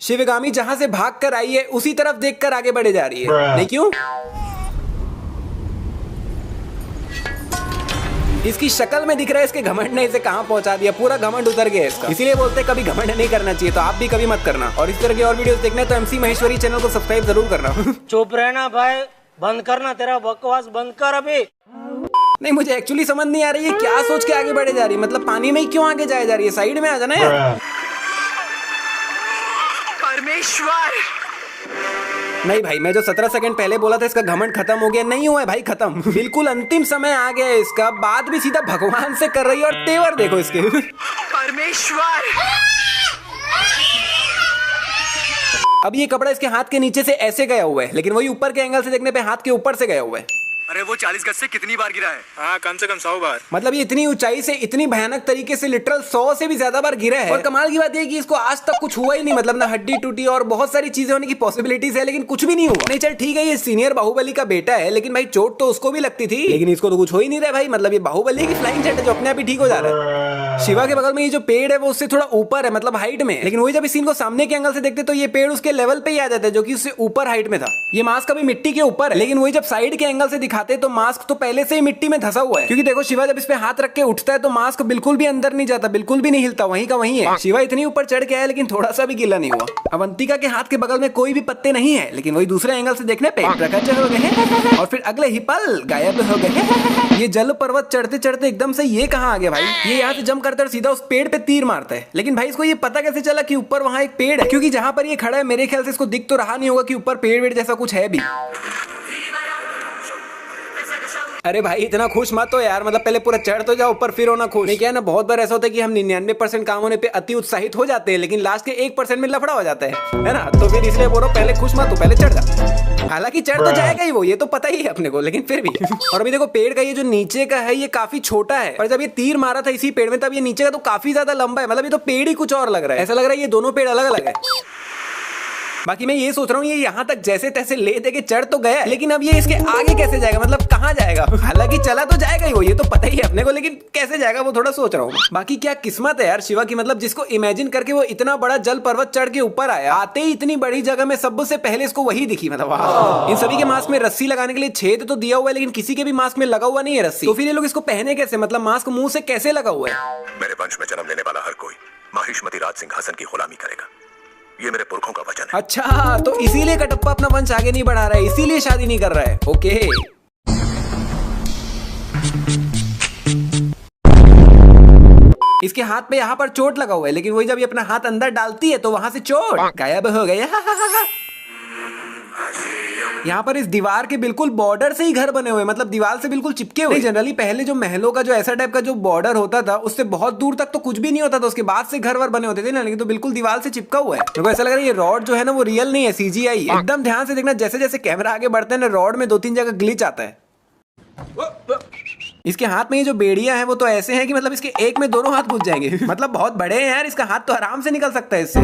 शिवगामी जहाँ से भाग कर आई है उसी तरफ देखकर आगे बढ़े जा रही है। नहीं क्यों? इसकी शक्ल में दिख रहा है इसके घमंड ने इसे कहां पहुंचा दिया, पूरा घमंड उतर गया इसका। इसीलिए बोलते हैं कभी घमंड नहीं करना चाहिए, तो आप भी कभी मत करना। और इस तरह की और वीडियोस देखने तो MC महेश्वरी चैनल को सब्सक्राइब जरूर करना। चुप रहना भाई, बंद करना, तेरा बकवास बंद कर अभी। नहीं, मुझे एक्चुअली समझ नहीं आ रही है क्या सोच के आगे बढ़े जा रही है, मतलब पानी में ही क्यों आगे जाए जा रही है, साइड में आ जाना यार। परमेश्वर नहीं भाई, मैं जो 17 सेकंड पहले बोला था इसका घमंड खत्म हो गया, नहीं हुआ है भाई खत्म। बिल्कुल अंतिम समय आ गया है इसका, बात भी सीधा भगवान से कर रही है और तेवर देखो इसके। परमेश्वर अब ये कपड़ा इसके हाथ के नीचे से ऐसे गया हुआ है, लेकिन वही ऊपर के एंगल से देखने पे हाथ के ऊपर से गया हुआ है। अरे वो 40 गज से कितनी बार गिरा है? हाँ, कम से कम 100 बार। मतलब ये इतनी ऊंचाई से इतनी भयानक तरीके से लिटरल 100 से भी ज्यादा बार गिरा है। और कमाल की बात ये कि इसको आज तक कुछ हुआ ही नहीं, मतलब ना हड्डी टूटी और बहुत सारी चीजें होने की पॉसिबिलिटीज है, लेकिन कुछ भी नहीं हुआ। नहीं चल ठीक है, ये सीनियर बाहुबली का बेटा है, लेकिन भाई चोट तो उसको भी लगती थी, लेकिन इसको तो कुछ हो ही नहीं रहा भाई। मतलब ये बाहुबली की फ्लाइंग जेट है जो अपने आप ही ठीक हो जा रहा है। शिवा के बगल में ये जो पेड़ है वो उससे थोड़ा ऊपर है, मतलब हाइट में, लेकिन वही जब इस सीन को सामने के एंगल से देखते तो ये पेड़ उसके लेवल पे ही आ जाता है, जो कि उससे ऊपर हाइट में था। ये मास्क अभी मिट्टी के ऊपर है, लेकिन वही जब साइड के एंगल से दिखाते तो मास्क तो पहले से ही मिट्टी में धंसा हुआ है। क्योंकि देखो शिवा जब इस पे हाथ रख के उठता है तो मास्क बिल्कुल भी अंदर नहीं जाता, बिल्कुल भी नहीं हिलता, वहीं का वहीं है। शिवा इतनी ऊपर चढ़ के आया लेकिन थोड़ा सा भी गीला नहीं हुआ। अवंतिका के हाथ के बगल में कोई भी पत्ते नहीं है, लेकिन वही दूसरे एंगल से देखने पे प्रकट हो गए और फिर अगले ही पल गायब हो गए। ये जल पर्वत चढ़ते चढ़ते एकदम से ये कहाँ आ गया भाई? ये यहाँ से जंप करता है और सीधा उस पेड़ पे तीर मारता है। लेकिन भाई इसको ये पता कैसे चला कि ऊपर वहाँ एक पेड़ है? क्योंकि जहाँ पर ये खड़ा है मेरे ख्याल से इसको दिख तो रहा नहीं होगा कि ऊपर पेड़ वेड़ जैसा कुछ है भी। अरे भाई इतना खुश मत हो यार, मतलब पहले पूरा चढ़ तो जाओ ऊपर फिर होना खुश। नहीं क्या है ना, बहुत बार ऐसा होता है कि हम 99% काम होने पे अति उत्साहित हो जाते हैं, लेकिन लास्ट के 1% में लफड़ा हो जाता है ना। तो फिर इसलिए बोलो पहले खुश मत हो, पहले चढ़ जा। हालांकि चढ़ तो जाएगा ही वो, ये तो पता ही है अपने को, लेकिन फिर भी। और अभी देखो पेड़ का ये जो नीचे का है ये काफी छोटा है, और जब ये तीर मारा था इसी पेड़ में तब ये नीचे का तो काफी ज्यादा लंबा है। मतलब ये तो पेड़ ही कुछ और लग रहा है, ऐसा लग रहा है ये दोनों पेड़ अलग अलग है। बाकी मैं ये सोच रहा हूँ ये यहाँ तक जैसे तैसे ले दे के चढ़ तो गया, लेकिन अब ये इसके आगे कैसे जाएगा, मतलब कहाँ जाएगा? हालांकि चला तो जाएगा ही वो, ये तो पता ही है अपने को, लेकिन कैसे जाएगा वो थोड़ा सोच रहा हूँ। बाकी क्या किस्मत है यार शिवा की, मतलब जिसको इमेजिन करके वो इतना बड़ा जल पर्वत चढ़ के ऊपर आया, आते ही इतनी बड़ी जगह में सबसे पहले इसको वही दिखी। मतलब वाह। इन सभी के मास्क में रस्सी लगाने के लिए छेद तो दिया हुआ है, लेकिन किसी के भी मास्क में लगा हुआ नहीं है रस्सी। तो फिर ये लोग इसको पहने कैसे, मतलब मास्क मुंह से कैसे लगा हुआ है? मेरे वंश में जन्म लेने वाला हर कोई माहिष्मती राज सिंहासन की गुलामी करेगा, ये मेरे पुरखों का वचन है। अच्छा, तो इसीलिए कटप्पा अपना वंश आगे नहीं बढ़ा रहा है, इसीलिए शादी नहीं कर रहा है। ओके। इसके हाथ पे यहाँ पर चोट लगा हुआ है, लेकिन वही जब ये अपना हाथ अंदर डालती है तो वहां से चोट गायब हो गई। यहाँ पर इस दीवार के बिल्कुल बॉर्डर से ही घर बने हुए, मतलब दीवार से बिल्कुल चिपके हुए। जनरली पहले जो महलों का जो ऐसा टाइप का जो बॉर्डर होता था उससे बहुत दूर तक तो कुछ भी नहीं होता था, उसके बाद से घर वर बने होते थे ना, लेकिन तो बिल्कुल दीवार से चिपका हुआ है। मेरे को ऐसा लग रहा है ये रॉड जो है ना वो रियल नहीं है, CGI। एकदम ध्यान से देखना, जैसे जैसे कैमरा आगे बढ़ता है ना रॉड में 2-3 जगह ग्लिच आता है। इसके हाथ में ये जो बेड़ियां हैं वो तो ऐसे हैं कि मतलब इसके एक में दोनों हाथ घुस जाएंगे। मतलब बहुत बड़े हैं यार, इसका हाथ तो आराम से निकल सकता है इससे।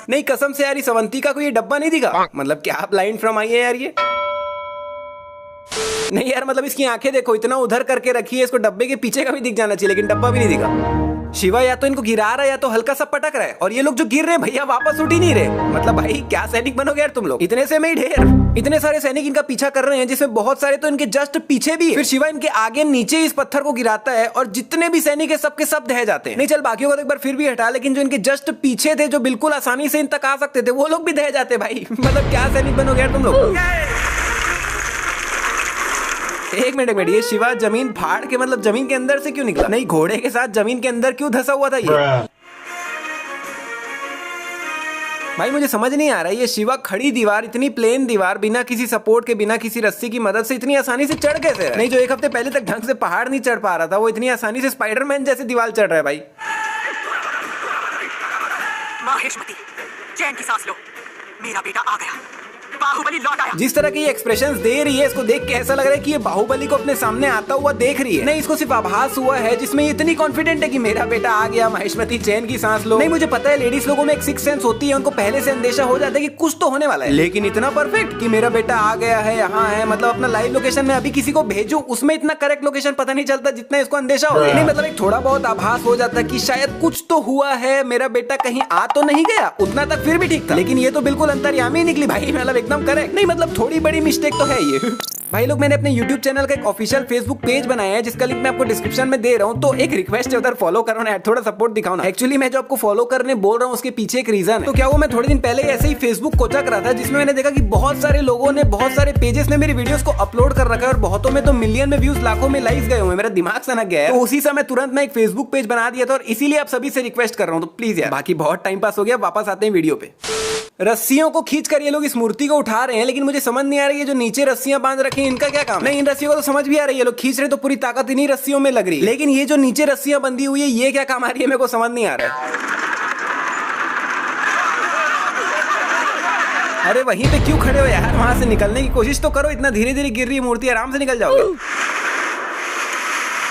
नहीं कसम से यार इस अवंतिका को ये डब्बा नहीं दिखा, मतलब क्या ब्लाइंड फ्रॉम आई है यार ये। नहीं यार मतलब इसकी आंखें देखो, इतना उधर करके रखी है, इसको डब्बे के पीछे का भी दिख जाना चाहिए, लेकिन डब्बा भी नहीं दिखा। शिवा या तो इनको गिरा रहा है या तो हल्का सा पटक रहा है, और ये लोग जो गिर रहे हैं भैया वापस उठ ही नहीं रहे। मतलब भाई क्या सैनिक बनोगे यार तुम लोग, इतने से में ही ढेर। इतने सारे सैनिक इनका पीछा कर रहे हैं, जिसमें बहुत सारे तो इनके जस्ट पीछे भी है। फिर शिवा इनके आगे नीचे इस पत्थर को गिराता है और जितने भी सैनिक है सबके सब ढह जाते हैं। नहीं चल बाकियों को तो एक बार फिर भी हटा, लेकिन जो इनके जस्ट पीछे थे जो बिल्कुल आसानी से इन तक आ सकते थे वो लोग भी ढह जाते भाई। मतलब क्या सैनिक बनोगे यार तुम लोग। एक मिनट, ये शिवा जमीन फाड़ के मतलब जमीन के अंदर से क्यों निकला? नहीं घोड़े के साथ जमीन के अंदर क्यों धंसा हुआ था ये? भाई मुझे समझ नहीं आ रहा है ये शिवा खड़ी दीवार, इतनी प्लेन दीवार, बिना किसी सपोर्ट के, बिना किसी रस्सी की मदद से इतनी आसानी से चढ़ कैसे रहा? नहीं जो एक हफ्ते पहले तक ढंग से पहाड़ नहीं चढ़ पा रहा था वो इतनी आसानी से स्पाइडरमैन जैसे दीवार चढ़ रहा है भाई। माहिष्मती चैन की सांस लो, मेरा बेटा आ गया, बाहुबली लौट आया। जिस तरह के ये एक्सप्रेशंस दे रही है, इसको देख के ऐसा लग रहा है कि ये बाहुबली को अपने सामने आता हुआ देख रही है। नहीं, इसको सिर्फ आभास हुआ है जिसमें ये इतनी कॉन्फिडेंट है कि मेरा बेटा आ गया, महेशमती चैन की सांस लो। नहीं, मुझे पता है लेडीज लोगों में एक सिक्स सेंस होती है, उनको पहले से अंदेशा हो जाता है कि कुछ तो होने वाला है, लेकिन इतना परफेक्ट कि मेरा बेटा आ गया है, यहाँ है, मतलब अपना लाइव लोकेशन में अभी किसी को भेजूं, उसमें इतना करेक्ट लोकेशन पता नहीं चलता जितना इसको अंदेशा हो। नहीं, मतलब एक थोड़ा बहुत आभास हो जाता है कि शायद कुछ तो हुआ है, मेरा बेटा कहीं आ तो नहीं गया, उतना तक फिर भी ठीक था, लेकिन ये तो बिल्कुल अंतर्यामी निकली भाई, मतलब एकदम करेक्ट। नहीं, मतलब थोड़ी बड़ी मिस्टेक तो है ये। भाई लोग, मैंने अपने YouTube चैनल का एक ऑफिशियल Facebook पेज बनाया है जिसका लिंक मैं आपको डिस्क्रिप्शन में दे रहा हूँ, तो एक रिक्वेस्ट है उधर फॉलो करो ना, थोड़ा सपोर्ट दिखाओ ना। एक्चुअली मैं जो आपको फॉलो करने बोल रहा हूँ उसके पीछे एक रीजन है। तो क्या हुआ, मैं थोड़े दिन पहले ऐसे ही Facebook को चक रहा था, जिसमें मैंने देखा कि बहुत सारे लोगों ने, बहुत सारे पेजेस ने मेरी वीडियोस को अपलोड कर रखा है और बहुतों में तो मिलियन में व्यूज, लाखों में लाइक्स गए हुए, मेरा दिमाग सनक गया है। तो उसी समय तुरंत मैं एक Facebook पेज बना दिया था और इसीलिए आप सभी से रिक्वेस्ट कर रहा हूँ, तो प्लीज यार, बाकी बहुत टाइम पास हो गया, वापस आते हैं वीडियो पे। रस्सियों को खींचकर ये लोग इस मूर्ति को उठा रहे हैं, लेकिन मुझे समझ नहीं आ रही है जो नीचे रस्सियां बांध रखी हैं इनका क्या काम। नहीं, इन रस्सियों को तो समझ भी आ रही है, लोग खींच रहे तो पूरी ताकत इन्हीं रस्सियों में लग रही है, लेकिन ये जो नीचे रस्सियां बंधी हुई है ये क्या काम आ रही है, मेरे को समझ नहीं आ रहा है। अरे वहीं पे क्यों खड़े हो यार, वहां से निकलने की कोशिश तो करो, इतना धीरे धीरे गिर रही है मूर्ति, आराम से निकल जाओगे।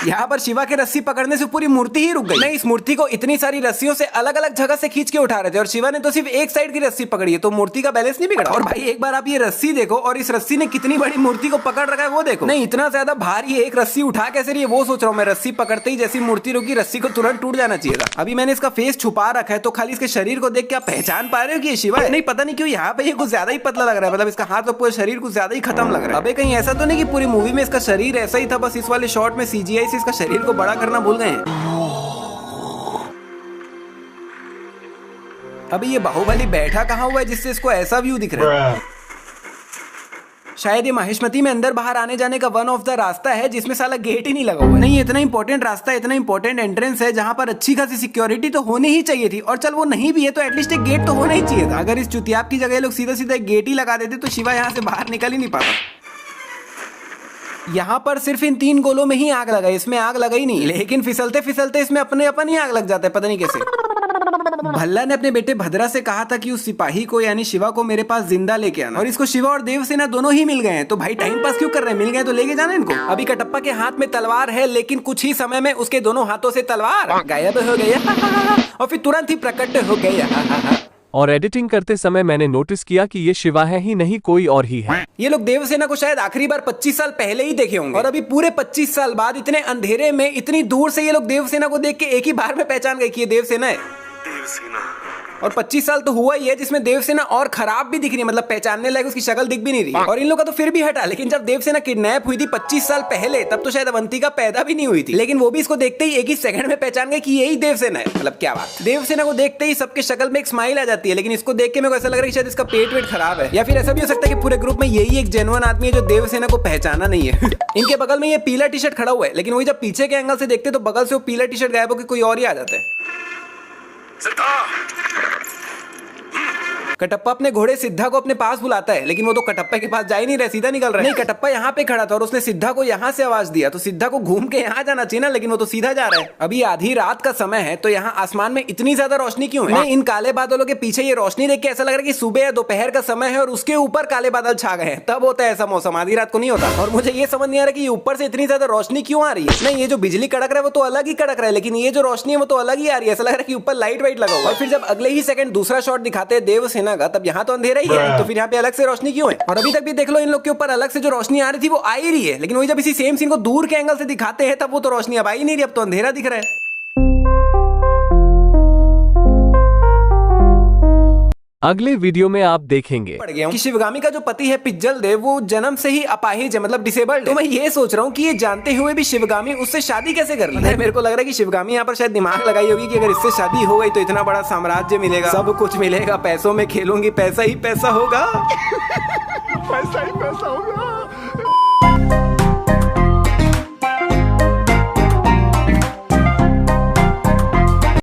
यहाँ पर शिवा के रस्सी पकड़ने से पूरी मूर्ति ही रुक गई। नहीं, इस मूर्ति को इतनी सारी रस्सियों से अलग अलग जगह से खींच के उठा रहे थे और शिवा ने तो सिर्फ एक साइड की रस्सी पकड़ी है, तो मूर्ति का बैलेंस नहीं बिगड़ा। और भाई एक बार आप ये रस्सी देखो और इस रस्सी ने कितनी बड़ी मूर्ति को पकड़ रखा है वो देखो। नहीं, इतना ज्यादा भारी है, एक रस्सी उठा कैसे रही है वो सोच रहा हूँ मैं। रस्सी पकड़ते ही जैसी मूर्ति रुकी, रस्सी को तुरंत टूट जाना चाहिए था। अभी मैंने इसका फेस छुपा रखा है, तो खाली इसके शरीर को देख के आप पहचान पा रहे हो कि ये शिवा है? नहीं, पता नहीं क्यों यहाँ पे ये कुछ ज्यादा ही पतला लग रहा है, मतलब इसका हाथ और पूरे शरीर कुछ ज्यादा ही खत्म लग रहा है। अबे कहीं ऐसा तो नहीं कि पूरी मूवी में इसका शरीर ऐसा ही था, बस इस वाले शॉट में CGI से इसका शरीर को बड़ा करना भूल गए हैं। अभी ये बाहुबली बैठा कहाँ हुआ है जिससे इसको ऐसा व्यू दिख रहा है? शायद ये महेशमती में अंदर बाहर आने जाने का वन ऑफ द रास्ता है जिसमें साला गेट ही नहीं लगा हुआ है। नहीं, इतना इंपॉर्टेंट रास्ता, इतना इंपॉर्टेंट एंट्रेंस है जहां पर अच्छी खासी सिक्योरिटी तो होनी ही चाहिए थी, और चल वो नहीं भी है तो एटलीस्ट एक गेट तो होना ही चाहिए था। अगर इस चुतियाब की जगह लोग सीधा सीधा एक गेट ही लगा देते तो शिवा यहाँ से बाहर निकल ही नहीं पाता। यहाँ पर सिर्फ इन 3 गोलों में ही आग लगा, इसमें आग लगा ही नहीं, लेकिन फिसलते फिसलते इसमें अपने अपन ही आग लग जाता है, पता नहीं कैसे। भल्ला ने अपने बेटे भद्रा से कहा था कि उस सिपाही को यानी शिवा को मेरे पास जिंदा लेके आना, और इसको शिवा और देवसेना दोनों ही मिल गए हैं, तो भाई टाइम पास क्यों कर रहे हैं, मिल गए तो लेके जाना इनको। अभी कटप्पा के हाथ में तलवार है, लेकिन कुछ ही समय में उसके दोनों हाथों से तलवार गायब हो गई और फिर तुरंत ही प्रकट हो गई। और एडिटिंग करते समय मैंने नोटिस किया कि ये शिवा है ही नहीं, कोई और ही है। ये लोग देवसेना को शायद आखिरी बार 25 साल पहले ही देखे होंगे, और अभी पूरे 25 साल बाद इतने अंधेरे में इतनी दूर से ये लोग देवसेना को देख के एक ही बार में पहचान गए कि ये देवसेना है। देवसेना। और 25 साल तो हुआ ही है जिसमें देवसेना और खराब भी दिख रही है, मतलब पहचानने लायक उसकी शक्ल दिख भी नहीं रही। और इन लोगों का तो फिर भी हटा, लेकिन जब देवसेना किडनैप हुई थी 25 साल पहले, तब तो शायद अवंतिका पैदा भी नहीं हुई थी, लेकिन वो भी इसको देखते ही एक ही सेकंड में पहचान गए कि यही देवसेना है। मतलब क्या बात, देवसेना को देखते ही सबके शक्ल में एक स्माइल आ जाती है, लेकिन इसको देख के मेरे को ऐसा लग रहा है कि शायद इसका पेट वेट खराब है, या फिर ऐसा भी हो सकता है कि पूरे ग्रुप में यही एक जेन्युइन आदमी है जो देवसेना को पहचाना नहीं है। इनके बगल में ये पीला टी शर्ट खड़ा हुआ है, लेकिन वही जब पीछे के एंगल से देखते तो बगल से वो पीला टी शर्ट गायब होकर कोई और ही आ जाता है। कटप्पा अपने घोड़े सिद्धा को अपने पास बुलाता है, लेकिन वो तो कटप्पा के पास जा ही नहीं रहा, सीधा निकल रहा है। नहीं, कटप्पा यहाँ पे खड़ा था और उसने सिद्धा को यहाँ से आवाज दिया, तो सिद्धा को घूम के यहाँ जाना चाहिए ना, लेकिन वो तो सीधा जा रहा है। अभी आधी रात का समय है, तो यहाँ आसमान में इतनी ज्यादा रोशनी क्यों है? नहीं, इन काले बादलों के पीछे ये रोशनी देख के ऐसा लग रहा है कि सुबह या दोपहर का समय है और उसके ऊपर काले बादल छा गए हैं, तब होता है ऐसा मौसम, आधी रात को नहीं होता। और मुझे ये समझ नहीं आ रहा कि ऊपर से इतनी ज्यादा रोशनी क्यों आ रही है। नहीं, ये जो बिजली कड़क रहा है वो तो अलग ही कड़क रहा है, लेकिन ये जो रोशनी है वो तो अलग ही आ रही है, ऐसा लग रहा है कि ऊपर लाइट वाइट लगा हुआ। और फिर जब अगले ही सेकंड दूसरा शॉट दिखाते हैं देवसेना का, तब यहाँ तो अंधेरा ही है, तो फिर यहाँ पे अलग से रोशनी क्यों है? और अभी तक भी देख लो, इन लोग के ऊपर अलग से जो रोशनी आ रही थी वो आ ही रही है, लेकिन वही जब इसी सेम सीन को दूर के एंगल से दिखाते हैं तब वो तो रोशनी अब आ ही नहीं रही, अब तो अंधेरा दिख रहा है। अगले वीडियो में आप देखेंगे पड़ गया कि शिवगामी का जो पति है पिज्जल देव, वो जन्म से ही अपाहिज है, मतलब डिसेबल्ड। तो मैं ये सोच रहा हूँ कि ये जानते हुए भी शिवगामी उससे शादी कैसे कर ली है। मेरे को लग रहा है कि शिवगामी यहाँ पर शायद दिमाग लगाई होगी कि अगर इससे शादी हो गई तो इतना बड़ा साम्राज्य मिलेगा, सब कुछ मिलेगा, पैसों में खेलूंगी, पैसा ही पैसा होगा।